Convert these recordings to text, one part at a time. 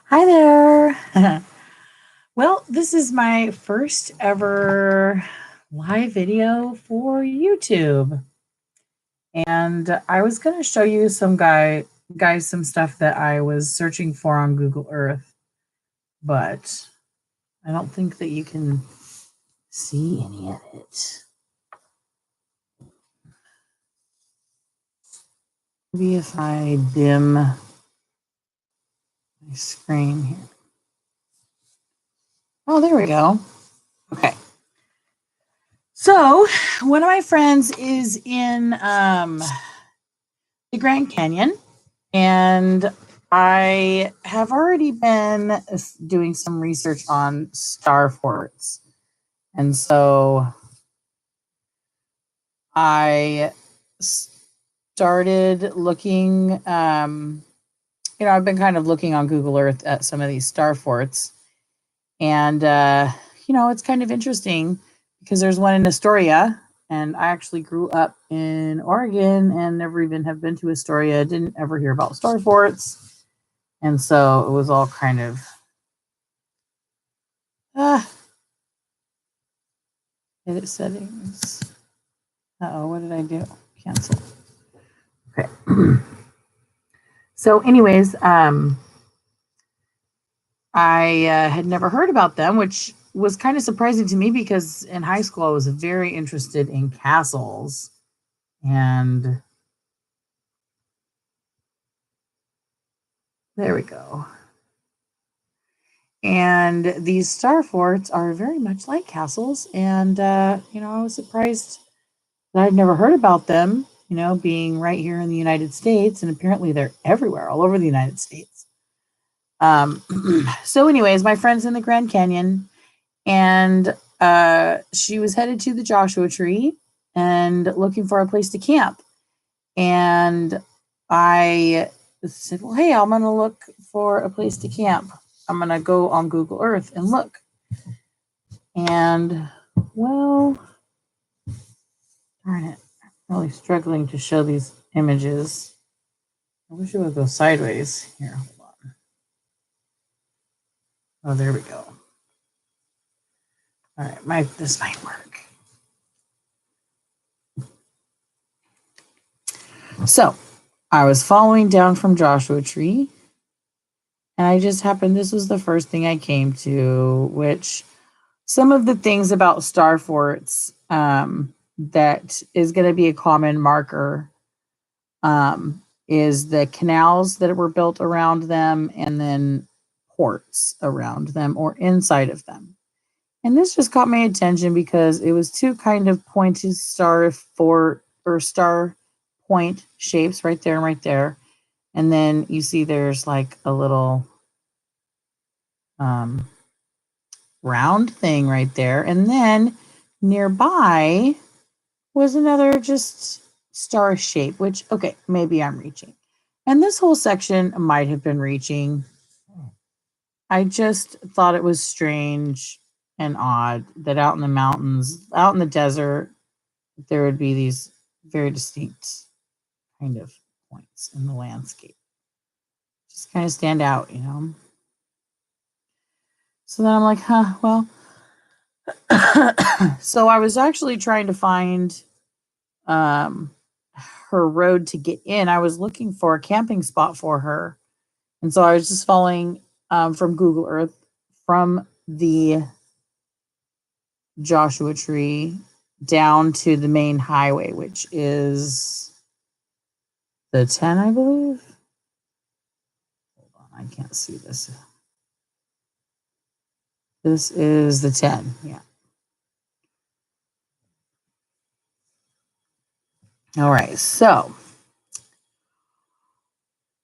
Hi there. Well, this is my first ever live video for YouTube. And I was going to show you guys some stuff that I was searching for on Google Earth, but I don't think that you can see any of it. Maybe if I dim my screen here. Oh, there we go. Okay. So, one of my friends is in the Grand Canyon, and I have already been doing some research on star forts. And so I started looking, I've been kind of looking on Google Earth at some of these star forts. And, it's kind of interesting because there's one in Astoria. And I actually grew up in Oregon and never even have been to Astoria, didn't ever hear about star forts. And so it was all kind of edit settings. Uh-oh, what did I do? Cancel. Okay. So anyways, I had never heard about them, which was kind of surprising to me because in high school I was very interested in castles. And there we go. And these star forts are very much like castles. And, I was surprised that I'd never heard about them, being right here in the United States. And apparently they're everywhere, all over the United States. So, anyways, my friend's in the Grand Canyon, and she was headed to the Joshua Tree and looking for a place to camp. And I said, well, hey, I'm going to look for a place to camp. I'm going to go on Google Earth and look. And, well, darn it. I'm really struggling to show these images. I wish it would go sideways. Here, hold on. Oh, there we go. All right, this might work. So I was following down from Joshua Tree, and I just happened, this was the first thing I came to, which some of the things about star forts that is going to be a common marker is the canals that were built around them and then ports around them or inside of them. And this just caught my attention because it was two kind of pointed star fort or star point shapes right there and right there. And then you see there's like a little round thing right there. And then nearby was another just star shape, which, okay, maybe I'm reaching. And this whole section might have been reaching. I just thought it was strange and odd that out in the mountains, out in the desert, there would be these very distinct kind of points in the landscape. Just kind of stand out, So then I'm like, well. So I was actually trying to find her road to get in. I was looking for a camping spot for her. And so I was just following from Google Earth from the Joshua Tree down to the main highway, which is the 10, I believe. Hold on, I can't see this. This is the 10, yeah. All right, so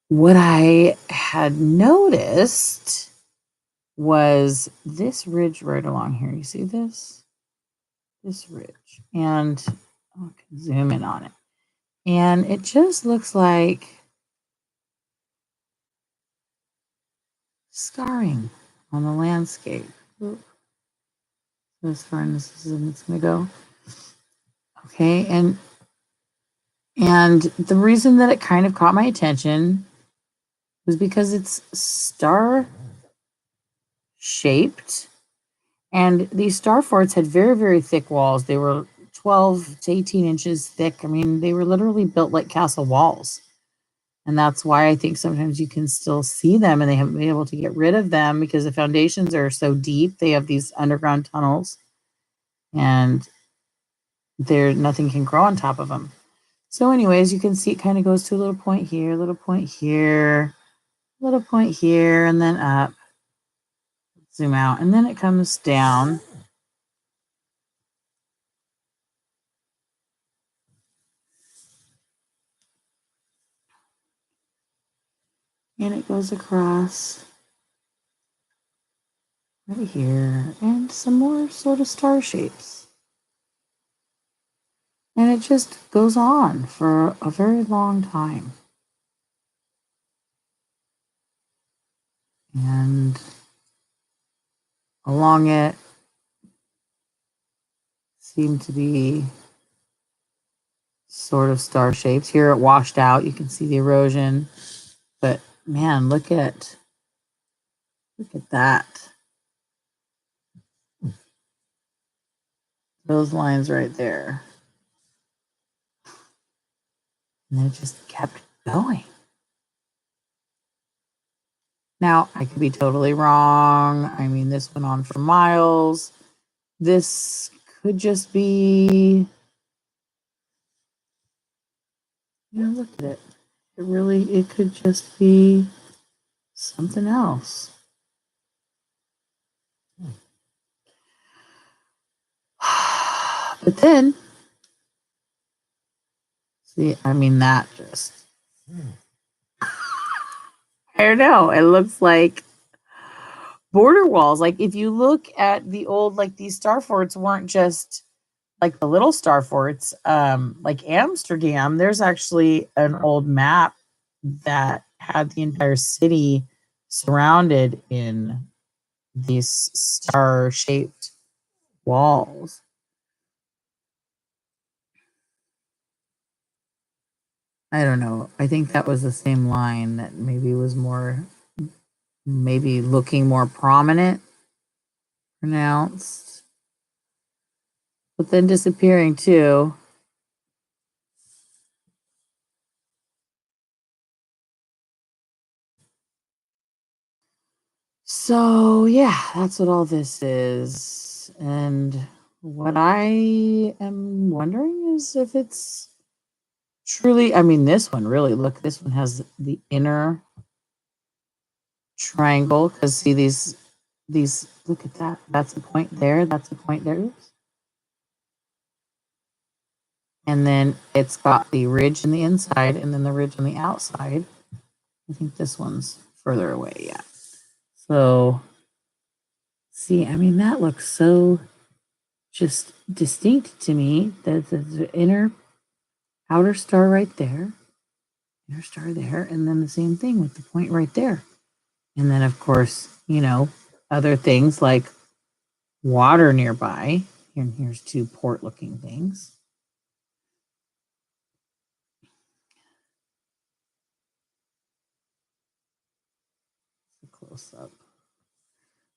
what I had noticed was this ridge right along here. You see this? This ridge. And I can zoom in on it. And it just looks like scarring on the landscape. As far as it's going to go. Okay, and the reason that it kind of caught my attention was because it's star shaped. And these star forts had very, very thick walls. They were 12 to 18 inches thick. I mean, they were literally built like castle walls. And that's why I think sometimes you can still see them and they haven't been able to get rid of them because the foundations are so deep. They have these underground tunnels and there nothing can grow on top of them. So anyways, you can see it kind of goes to a little point here, a little point here, a little point here, and then up. Zoom out, and then it comes down. And it goes across right here, and some more sort of star shapes. And it just goes on for a very long time. And along it seem to be sort of star shapes. Here it washed out. You can see the erosion. But man, look at that. Those lines right there. And it just kept going. Now, I could be totally wrong. I mean, this went on for miles. This could just be, look at it. It could just be something else. But then, see, I mean, that just, I don't know. It looks like border walls. Like if you look at the old, like these star forts weren't just like the little star forts, like Amsterdam. There's actually an old map that had the entire city surrounded in these star-shaped walls. I don't know. I think that was the same line that maybe was more, maybe looking more prominent, pronounced, but then disappearing too. So yeah, that's what all this is. And what I am wondering is if it's truly, I mean, this one really, look, this one has the inner triangle because see these, look at that. That's a point there. That's a point there. Oops. And then it's got the ridge on the inside and then the ridge on the outside. I think this one's further away. Yeah. So see, I mean, that looks so just distinct to me. The inner outer star right there, inner star there, and then the same thing with the point right there. And then, of course, other things like water nearby. And here's two port looking things. A close up.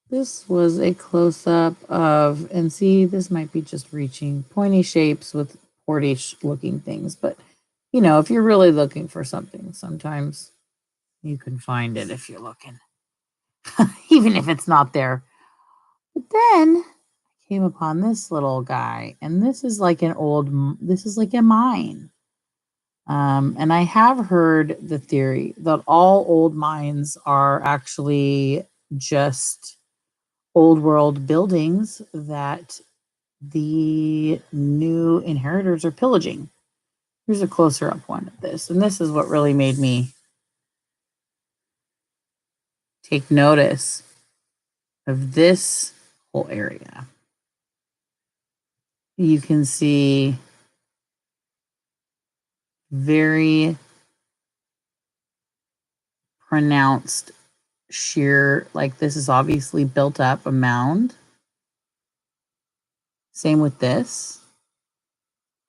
This was a close up of, and see, this might be just reaching pointy shapes with portish looking things. But, if you're really looking for something, sometimes you can find it if you're looking, even if it's not there. But then I came upon this little guy, and this is like this is like a mine. And I have heard the theory that all old mines are actually just old world buildings that the new inheritors are pillaging. Here's a closer up one of this. And this is what really made me take notice of this whole area. You can see very pronounced sheer, like this is obviously built up a mound. Same with this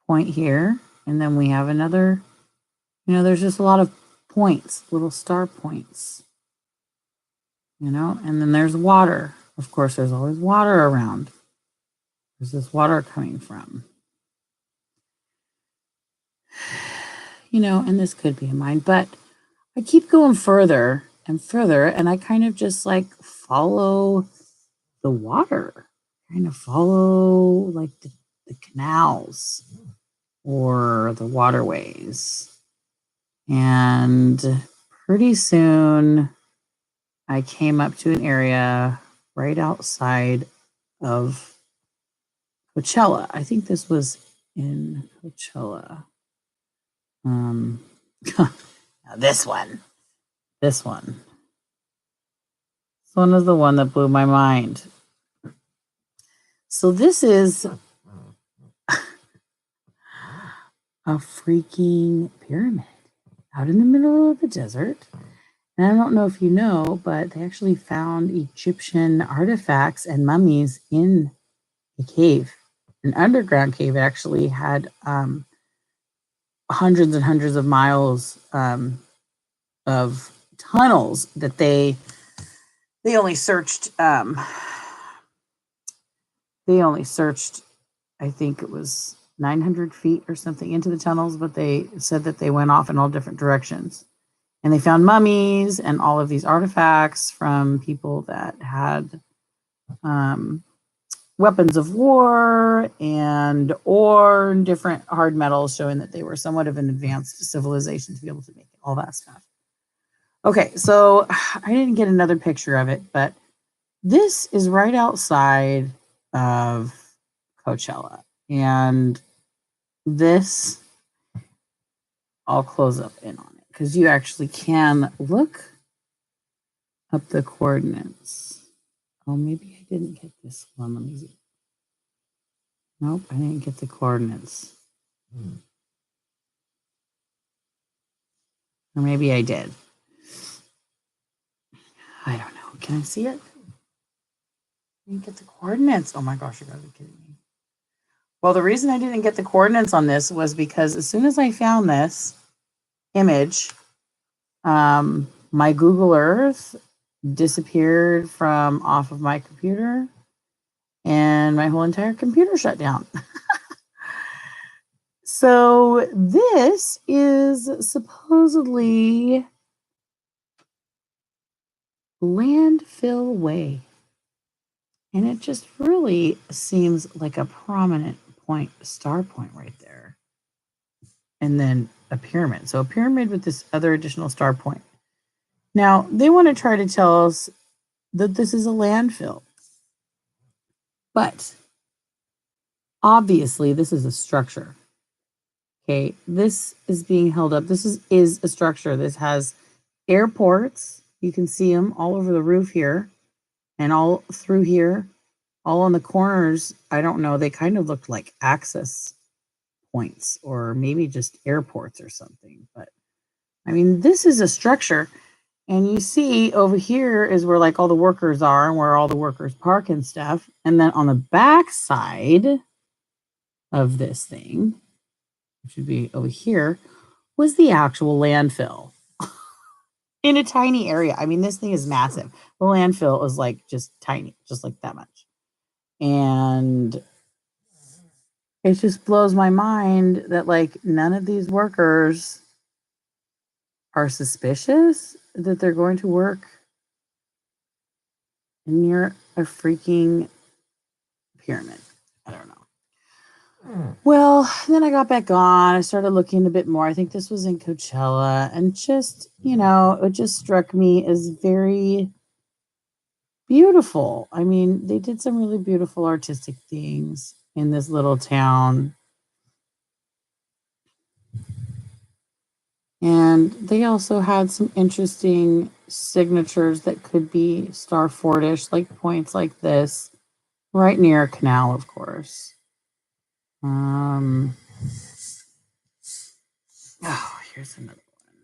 point here. And then we have another, there's just a lot of points, little star points, and then there's water. of course, there's always water around. Where's this water coming from? You know, and this could be a mine, but I keep going further and further, and I kind of just like follow the water, kind of follow like the canals or the waterways. And pretty soon I came up to an area right outside of Coachella. I think this was in Coachella. This one. This one. This one is the one that blew my mind. So this is a freaking pyramid out in the middle of the desert. And I don't know if you know, but they actually found Egyptian artifacts and mummies in a cave. An underground cave actually had hundreds and hundreds of miles of tunnels that they only searched. They only searched, I think it was 900 feet or something into the tunnels, but they said that they went off in all different directions. And they found mummies and all of these artifacts from people that had weapons of war and ore and different hard metals, showing that they were somewhat of an advanced civilization to be able to make all that stuff. Okay, so I didn't get another picture of it, but this is right outside of Coachella. And this, I'll close up in on it because you actually can look up the coordinates. Oh, maybe I didn't get this one. Let me see. Nope, I didn't get the coordinates. Or maybe I did. I don't know. Can I see it? I didn't get the coordinates. Oh my gosh, you gotta be kidding me. Well, the reason I didn't get the coordinates on this was because as soon as I found this image, my Google Earth disappeared from off of my computer and my whole entire computer shut down. So this is supposedly Landfill Way. And it just really seems like a prominent point, star point right there. And then a pyramid. So a pyramid with this other additional star point. Now, they want to try to tell us that this is a landfill. But obviously, this is a structure. Okay, this is being held up. This is a structure. This has airports. You can see them all over the roof here and all through here, all on the corners. I don't know. They kind of looked like access points or maybe just airports or something. But I mean, this is a structure. And you see over here is where like all the workers are and where all the workers park and stuff. And then on the back side of this thing, which would be over here, was the actual landfill in a tiny area. I mean, this thing is massive. The landfill is like just tiny, just like that much. And it just blows my mind that like none of these workers are suspicious that they're going to work near a freaking pyramid. I don't know. Well, then I got back on. I started looking a bit more. I think this was in Coachella. And just, you know, it just struck me as very beautiful. I mean, they did some really beautiful artistic things in this little town. And they also had some interesting signatures that could be Star Fortish, like points like this, right near a canal, of course. Oh, here's another one.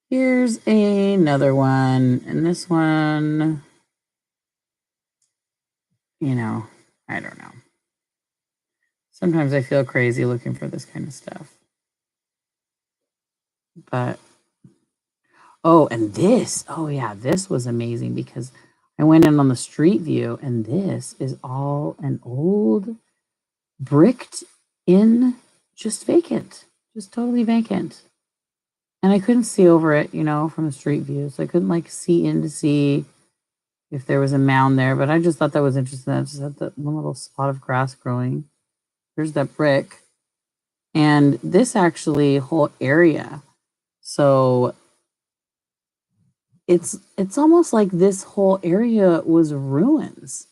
Here's another one. And this one, you know, I don't know. Sometimes I feel crazy looking for this kind of stuff. But, oh, and this, oh yeah, this was amazing because I went in on the street view, and this is all an old bricked in, just vacant, just totally vacant. And I couldn't see over it, you know, from the street view. So I couldn't like see in to see if there was a mound there. But I just thought that was interesting. I just had that one little spot of grass growing. There's that brick. And this actually whole area. So it's almost like this whole area was ruins,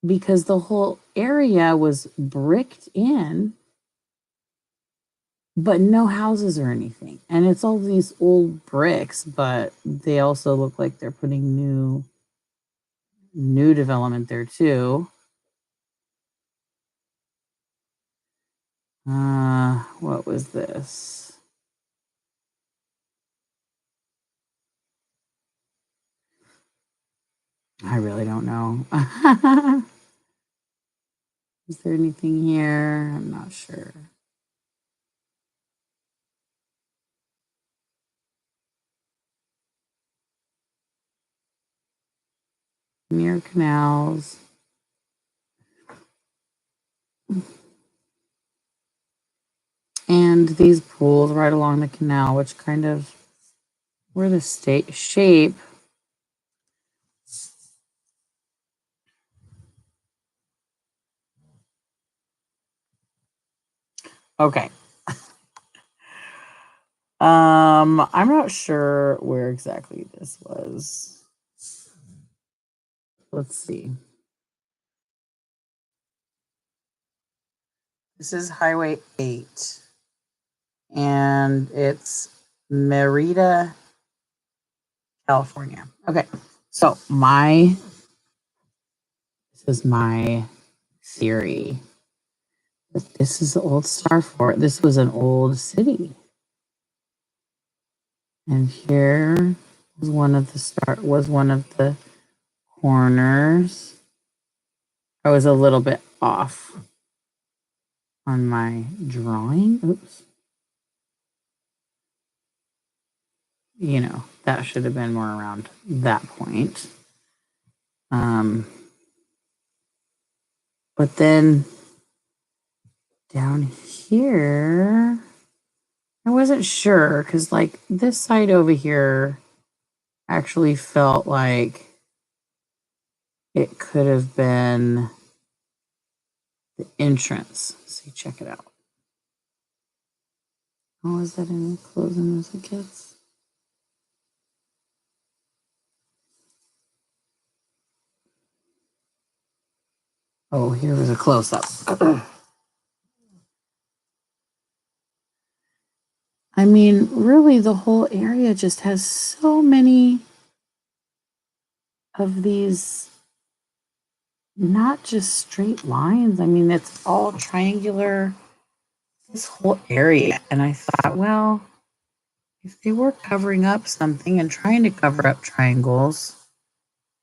because the whole area was bricked in, but no houses or anything. And it's all these old bricks, but they also look like they're putting new development there too. What was this? I really don't know. Is there anything here? I'm not sure. Near canals. And these pools right along the canal, which kind of were the shape. Okay. I'm not sure where exactly this was. Let's see. This is Highway 8. And it's Merida, California. Okay. So this is my theory. This is the old Star Fort. This was an old city. And here was one of the corners. I was a little bit off on my drawing. Oops. You know, that should have been more around that point. But then down here, I wasn't sure, because like this side over here actually felt like it could have been the entrance. See, check it out. Oh, is that any closing as it gets? Oh, here was a close up. I mean, really, the whole area just has so many of these, not just straight lines. I mean, it's all triangular, this whole area. And I thought, well, if they were covering up something and trying to cover up triangles,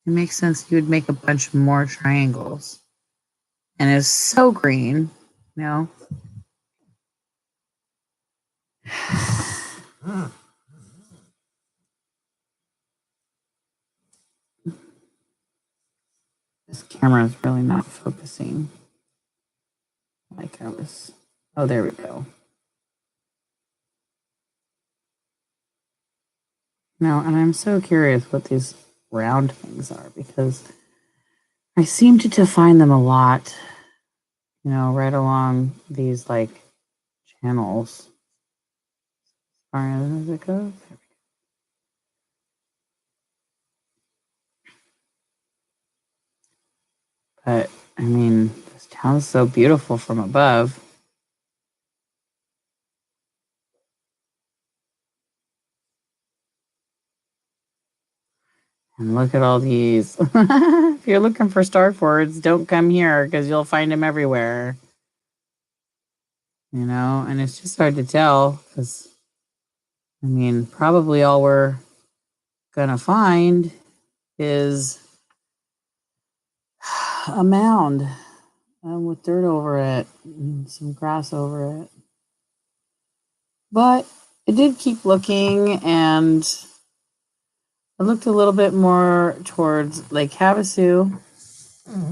it makes sense you would make a bunch more triangles. And it's so green, you know. This camera is really not focusing like I was. Oh, there we go. No, and I'm so curious what these round things are, because I seem to find them a lot, you know, right along these like channels. All right, as it goes. But I mean, this town's so beautiful from above. And look at all these. If you're looking for star forts, don't come here, because you'll find them everywhere. You know, and it's just hard to tell, because I mean, probably all we're gonna find is a mound with dirt over it and some grass over it. But I did keep looking, and I looked a little bit more towards Lake Havasu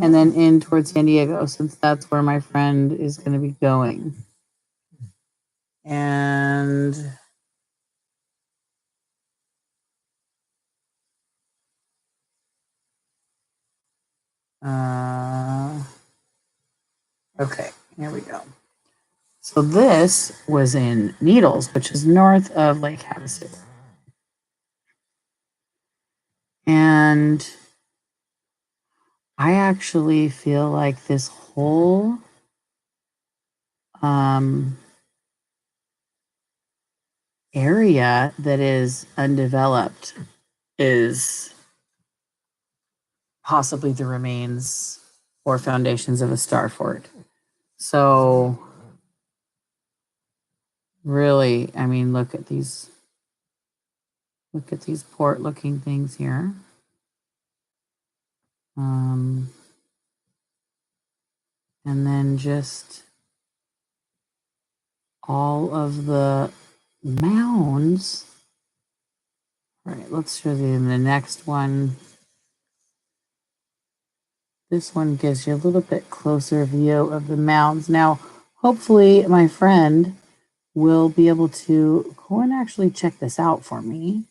and then in towards San Diego, since that's where my friend is going to be going. And okay, here we go. So this was in Needles, which is north of Lake Havasu. And I actually feel like this whole area that is undeveloped is possibly the remains or foundations of a star fort. So really, I mean, look at these port looking things here. And then just all of the mounds. All right, let's show you the next one. This one gives you a little bit closer view of the mounds. Now, hopefully my friend will be able to go and actually check this out for me.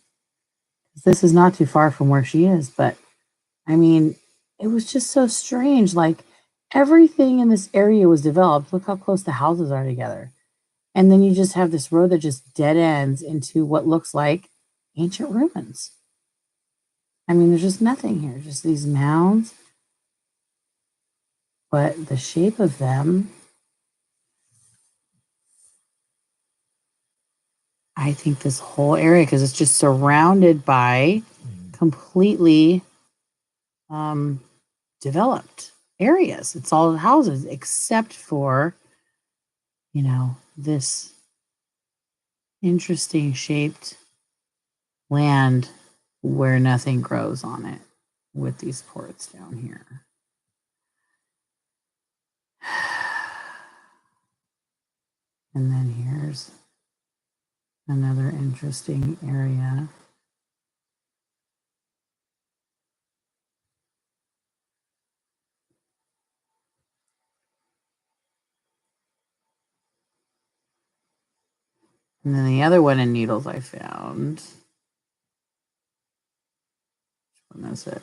This is not too far from where she is, but I mean, it was just so strange. Like everything in this area was developed. Look how close the houses are together. And then you just have this road that just dead ends into what looks like ancient ruins. I mean, there's just nothing here, just these mounds. But the shape of them, I think this whole area, because it's just surrounded by completely developed areas. It's all houses except for, you know, this interesting shaped land where nothing grows on it with these ports down here. And then here's another interesting area. And then the other one in Needles I found. Which one is it?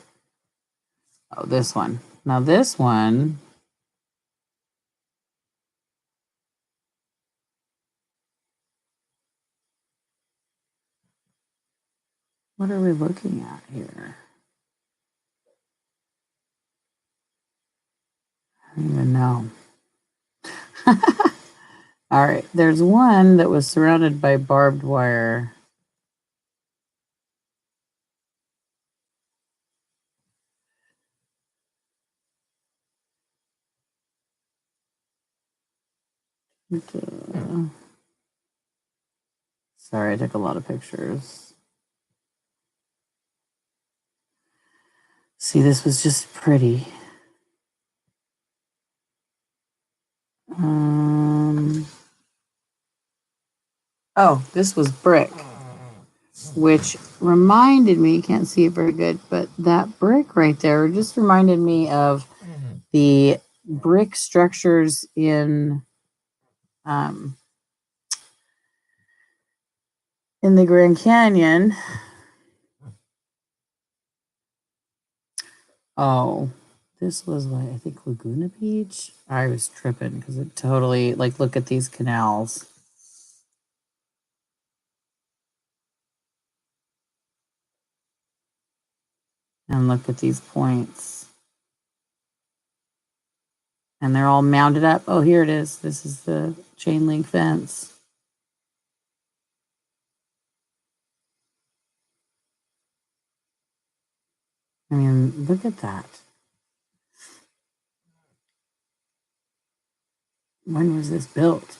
Oh, this one. Now this one, what are we looking at here? I don't even know. All right, there's one that was surrounded by barbed wire. Sorry, I took a lot of pictures. See, this was just pretty. Oh, this was brick, which reminded me, can't see it very good, but that brick right there just reminded me of the brick structures in the Grand Canyon. Oh, this was like, I think Laguna Beach. I was tripping because it totally, like, look at these canals. And look at these points. And they're all mounded up. Oh, here it is. This is the chain link fence. I mean, look at that. When was this built?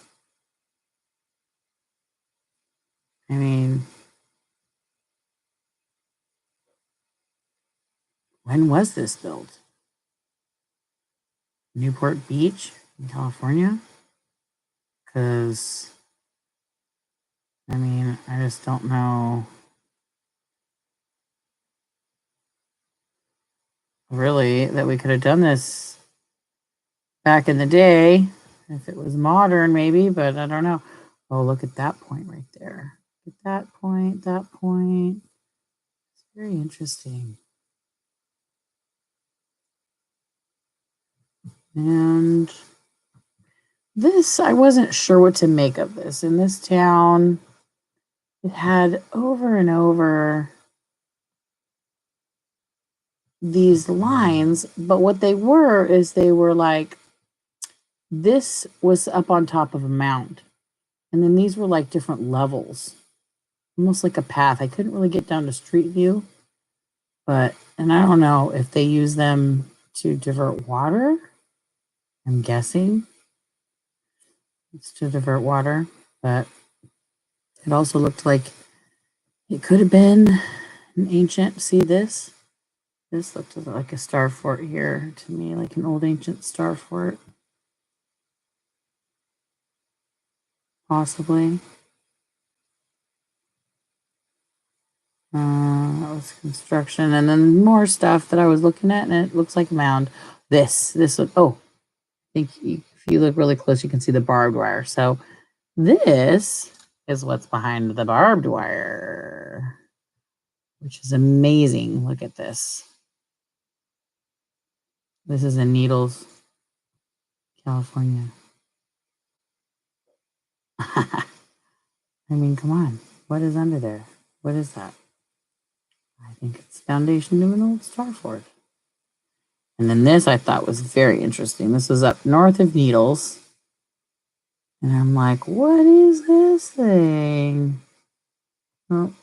I mean, when was this built? Newport Beach in California? Because, I mean, I just don't know. really, that we could have done this back in the day if it was modern, maybe, but I don't know. Oh, look at that point right there. Look at that point, that point. It's very interesting. And this, I wasn't sure what to make of this. In this town, it had over and over these lines, but what they were is they were like, this was up on top of a mound. And then these were like different levels, almost like a path. I couldn't really get down to street view, but, and I don't know if they use them to divert water. I'm guessing it's to divert water, but it also looked like it could have been an ancient, see this? This looked like a star fort here to me, like an old ancient star fort. Possibly. That was construction. And then more stuff that I was looking at, and it looks like a mound. This, oh, I think if you look really close, you can see the barbed wire. So this is what's behind the barbed wire, which is amazing. Look at this. This is in Needles, California. I mean, come on. What is under there? What is that? I think it's foundation to an old star fort. And then this I thought was very interesting. This was up north of Needles. And I'm like, what is this thing? Oh.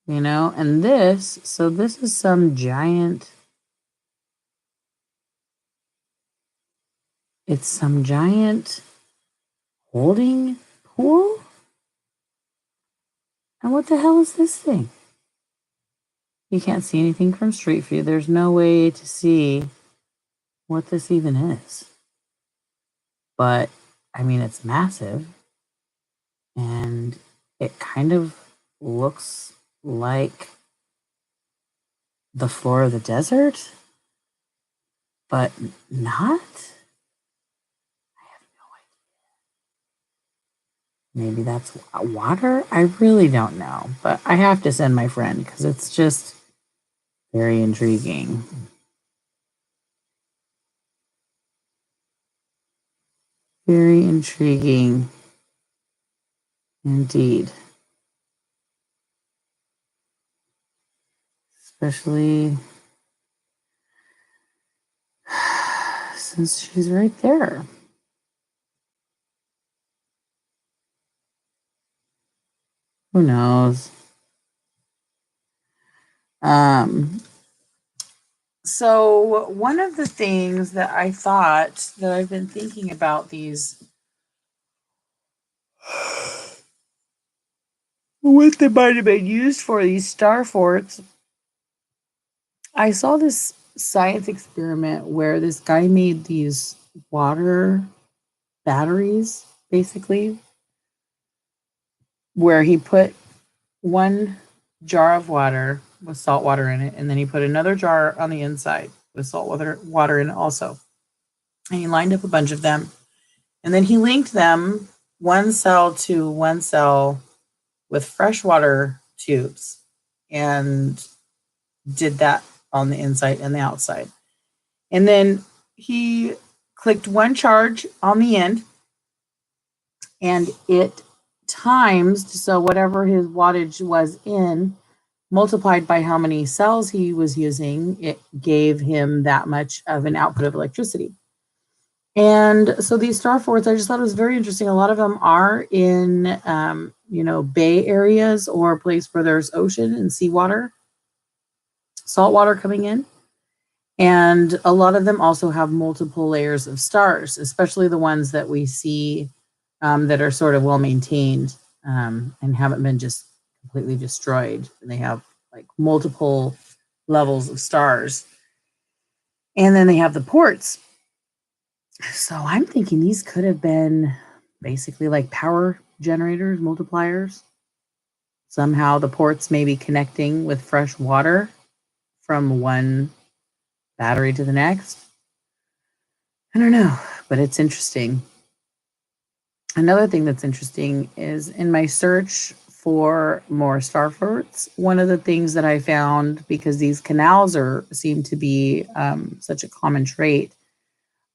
You know, and this, so this is some giant, it's some giant holding pool? And what the hell is this thing? You can't see anything from Street View. There's no way to see what this even is. But, I mean, it's massive. And it kind of looks like the floor of the desert, but not. I have no idea. Maybe that's water. I really don't know, but I have to send my friend because it's just very intriguing. Very intriguing indeed. Especially since she's right there. Who knows? So one of the things that I thought that I've been thinking about these, what they might have been used for, these star forts, I saw this science experiment where this guy made these water batteries, basically, where he put one jar of water with salt water in it, and then he put another jar on the inside with salt water in it also. And he lined up a bunch of them. And then he linked them one cell to one cell with freshwater tubes and did that on the inside and the outside. And then he clicked one charge on the end and it times, so whatever his wattage was in, multiplied by how many cells he was using, it gave him that much of an output of electricity. And so these star forts, I just thought it was very interesting. A lot of them are in, bay areas or a place where there's ocean and seawater, salt water coming in. And a lot of them also have multiple layers of stars, especially the ones that we see that are sort of well maintained and haven't been just completely destroyed. And they have like multiple levels of stars. And then they have the ports. So I'm thinking these could have been basically like power generators, multipliers. somehow the ports may be connecting with fresh water from one battery to the next. I don't know, but it's interesting. Another thing that's interesting is in my search for more star forts, one of the things that I found, because these canals seem to be such a common trait,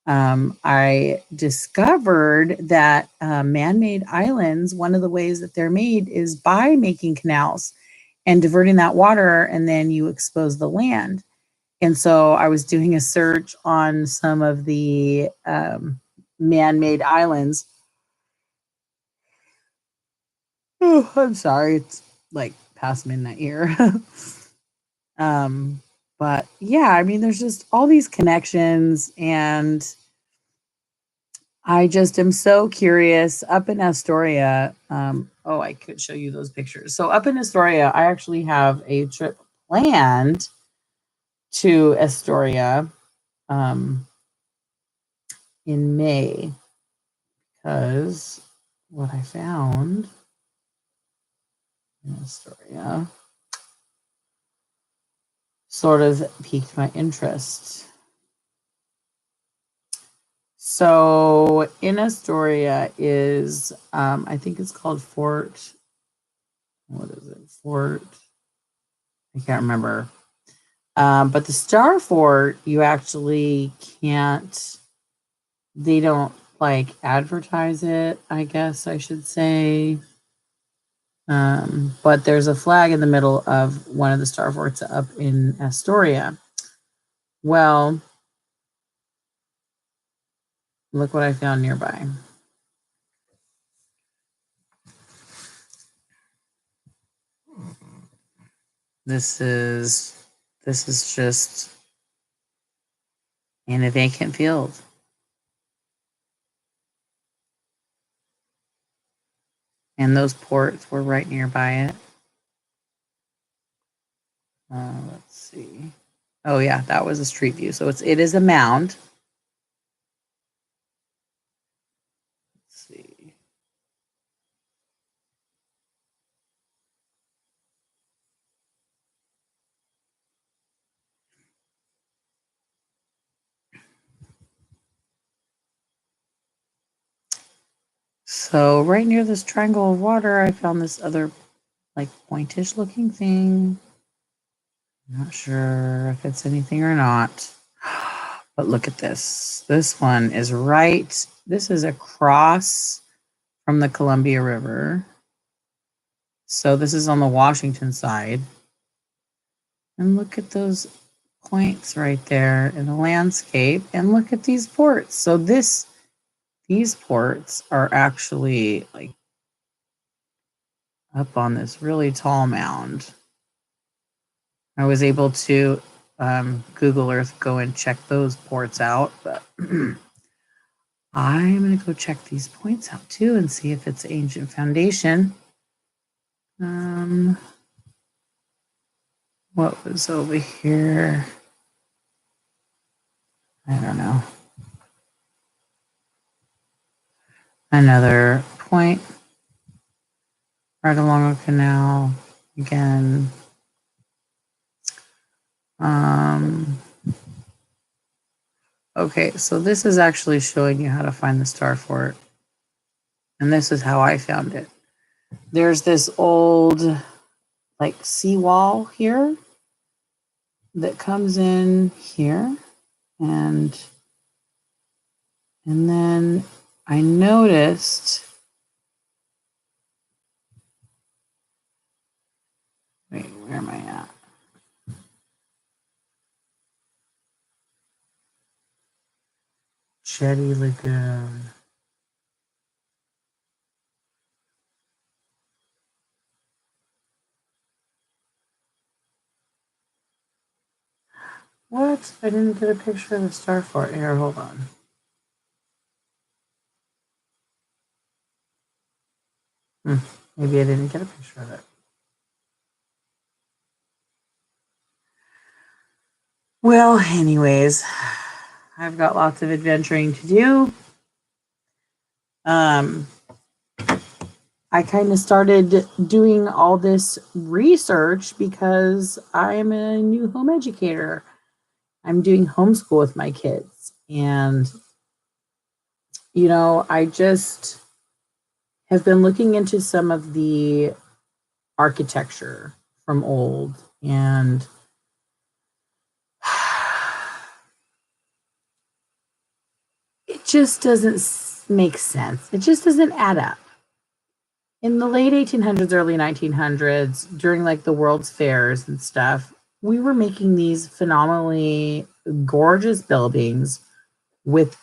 I discovered that man-made islands, one of the ways that they're made is by making canals and diverting that water, and then you expose the land. And so I was doing a search on some of the man-made islands. Oh, I'm sorry. It's like past midnight here. But yeah, I mean, there's just all these connections, and I just am so curious. Up in Astoria, oh, I could show you those pictures. So up in Astoria, I actually have a trip planned to Astoria in May, because what I found in Astoria sort of piqued my interest. So in Astoria is, I think it's called Fort, what is it? Fort, I can't remember. But the Star Fort, you actually can't, they don't like advertise it, I guess I should say. But there's a flag in the middle of one of the Star Forts up in Astoria. Well, look what I found nearby. This is just in a vacant field. And those ports were right nearby it. Let's see. Oh yeah, that was a street view. So it is a mound. Let's see. So right near this triangle of water, I found this other like pointish looking thing. I'm not sure if it's anything or not. But look at this. This one is right. This is across from the Columbia River. So this is on the Washington side. And look at those points right there in the landscape. And look at these ports. So these ports are actually like up on this really tall mound. I was able to Google Earth go and check those ports out, but I'm going to go check these points out too and see if it's ancient foundation. What was over here? I don't know. Another point right along a canal again. Okay, so this is actually showing you how to find the Star Fort. And this is how I found it. There's this old like seawall here that comes in here, and then I noticed, wait, where am I at? Jetty Lagoon. What? I didn't get a picture of the Star Fort. Here, hold on. Maybe I didn't get a picture of it. Well, anyways, I've got lots of adventuring to do. I I kind of started doing all this research because I'm a new home educator. I'm doing homeschool with my kids. And, I just have been looking into some of the architecture from old, and it just doesn't make sense. It just doesn't add up. In the late 1800s, early 1900s, during like the World's Fairs and stuff, we were making these phenomenally gorgeous buildings with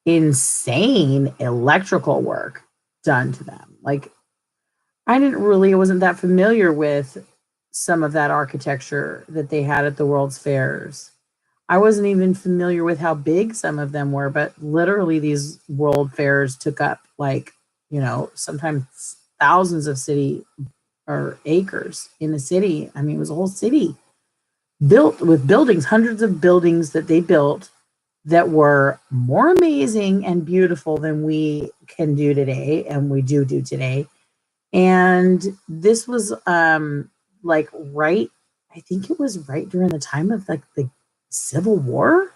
insane electrical work done to them. Like, I wasn't that familiar with some of that architecture that they had at the World's Fairs. I wasn't even familiar with how big some of them were, but literally these world fairs took up like, sometimes thousands of city or acres in a city. I mean, it was a whole city built with buildings, hundreds of buildings that they built that were more amazing and beautiful than we can do today and we do today. And this was like right, I think it was right during the time of like the Civil War.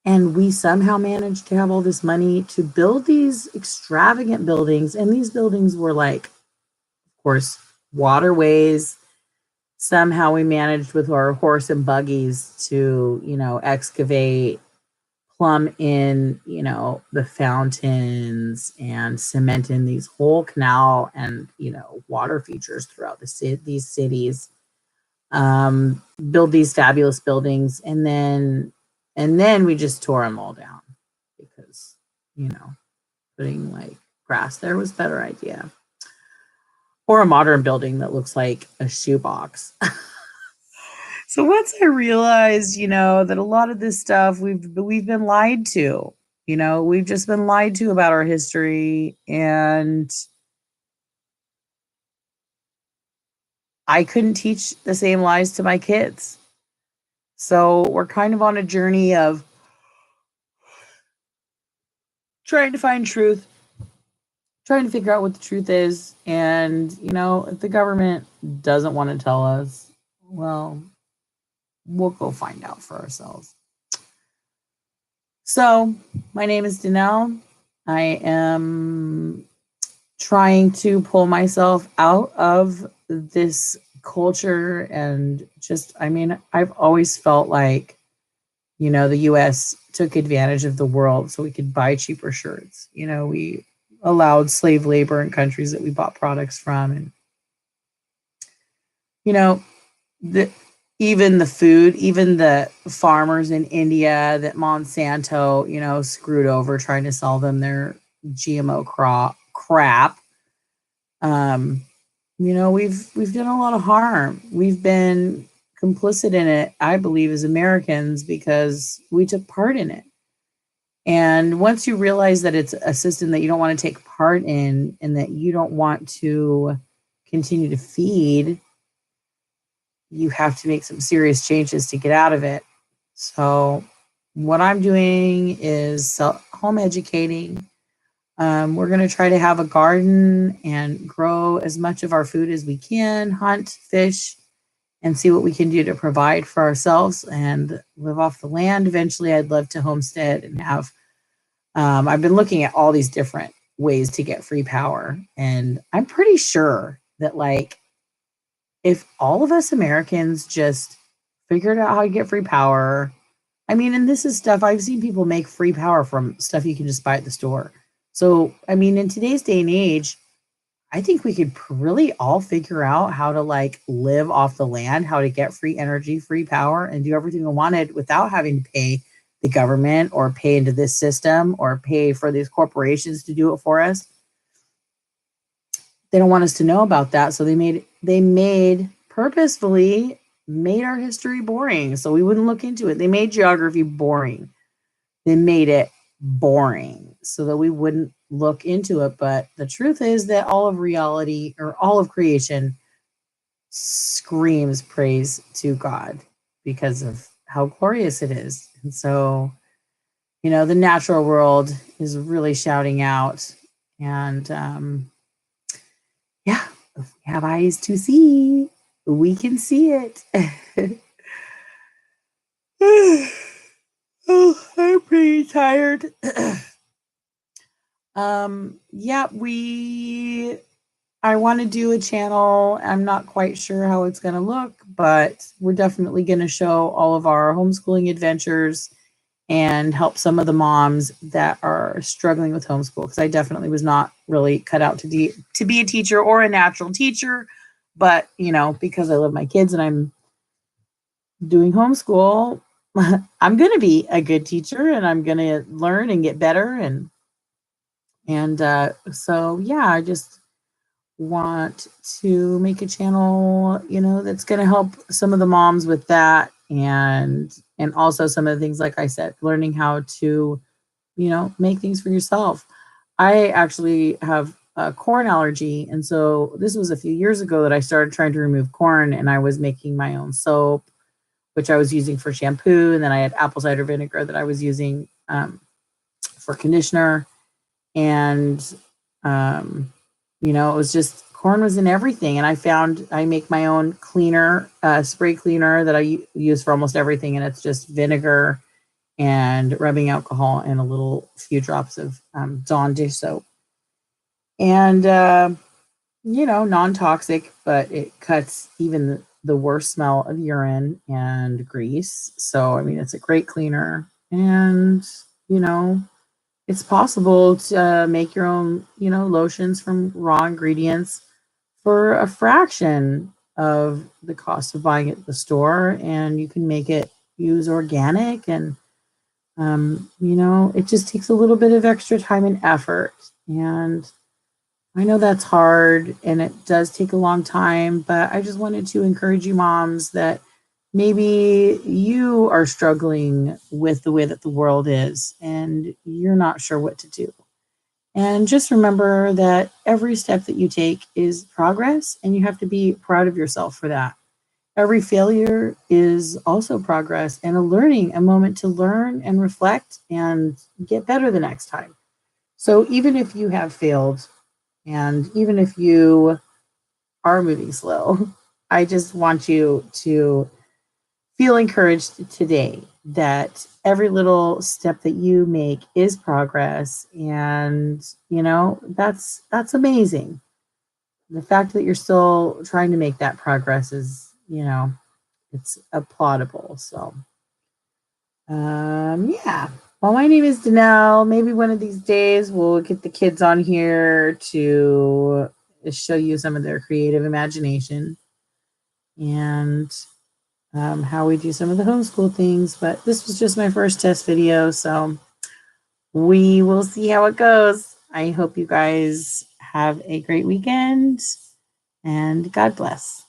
And we somehow managed to have all this money to build these extravagant buildings. And these buildings were like, of course, waterways. Somehow we managed with our horse and buggies to, excavate, plumb in, the fountains and cement in these whole canal and, water features throughout these cities. Build these fabulous buildings, and then we just tore them all down because, putting like grass there was a better idea. Or a modern building that looks like a shoebox. So once I realized, that a lot of this stuff we've been lied to, we've just been lied to about our history, and I couldn't teach the same lies to my kids. So we're kind of on a journey of trying to find truth, trying to figure out what the truth is. And, if the government doesn't want to tell us, well, we'll go find out for ourselves. So my name is Danelle. I am trying to pull myself out of this culture, and just, I've always felt like, the US took advantage of the world so we could buy cheaper shirts. We allowed slave labor in countries that we bought products from. And, even the food, even the farmers in India that Monsanto, screwed over trying to sell them their GMO crap. We've done a lot of harm. We've been complicit in it, I believe, as Americans, because we took part in it. And once you realize that it's a system that you don't want to take part in and that you don't want to continue to feed, you have to make some serious changes to get out of it. So what I'm doing is home educating. We're going to try to have a garden and grow as much of our food as we can, hunt, fish, and see what we can do to provide for ourselves and live off the land. Eventually, I'd love to homestead and have, I've been looking at all these different ways to get free power. And I'm pretty sure that, like, if all of us Americans just figured out how to get free power, and this is stuff I've seen people make free power from stuff you can just buy at the store. So, in today's day and age, I think we could really all figure out how to like live off the land, how to get free energy, free power, and do everything we wanted without having to pay the government or pay into this system or pay for these corporations to do it for us. They don't want us to know about that. So they purposefully made our history boring so we wouldn't look into it. They made geography boring. They made it boring so that we wouldn't look into it. But the truth is that all of reality, or all of creation, screams praise to God because of how glorious it is. And so, the natural world is really shouting out. And If we have eyes to see, we can see it. Oh, I'm pretty tired. Yeah, I want to do a channel. I'm not quite sure how it's going to look, but we're definitely going to show all of our homeschooling adventures and help some of the moms that are struggling with homeschool, because I definitely was not really cut out to be a teacher or a natural teacher, but because I love my kids and I'm doing homeschool, I'm going to be a good teacher and I'm going to learn and get better. So yeah, I just want to make a channel, that's going to help some of the moms with that, and also some of the things, like I said, learning how to, make things for yourself. I actually have a corn allergy, and so this was a few years ago that I started trying to remove corn, and I was making my own soap, which I was using for shampoo, and then I had apple cider vinegar that I was using for conditioner, and it was just, corn was in everything. And I make my own cleaner, spray cleaner that I use for almost everything, and it's just vinegar and rubbing alcohol and a few drops of Dawn dish soap, and non-toxic, but it cuts even the worst smell of urine and grease. So I mean, it's a great cleaner, and you know it's possible to make your own, lotions from raw ingredients for a fraction of the cost of buying it at the store. And you can make it use organic, and, it just takes a little bit of extra time and effort. And I know that's hard and it does take a long time, but I just wanted to encourage you moms that maybe you are struggling with the way that the world is and you're not sure what to do. And just remember that every step that you take is progress, and you have to be proud of yourself for that. Every failure is also progress and a moment to learn and reflect and get better the next time. So even if you have failed, and even if you are moving slow, I just want you to feel encouraged today that every little step that you make is progress. And that's amazing. The fact that you're still trying to make that progress is, it's applaudable. So yeah, well, my name is Danelle. Maybe one of these days we'll get the kids on here to show you some of their creative imagination, and how we do some of the homeschool things. But this was just my first test video, so we will see how it goes. I hope you guys have a great weekend, and God bless.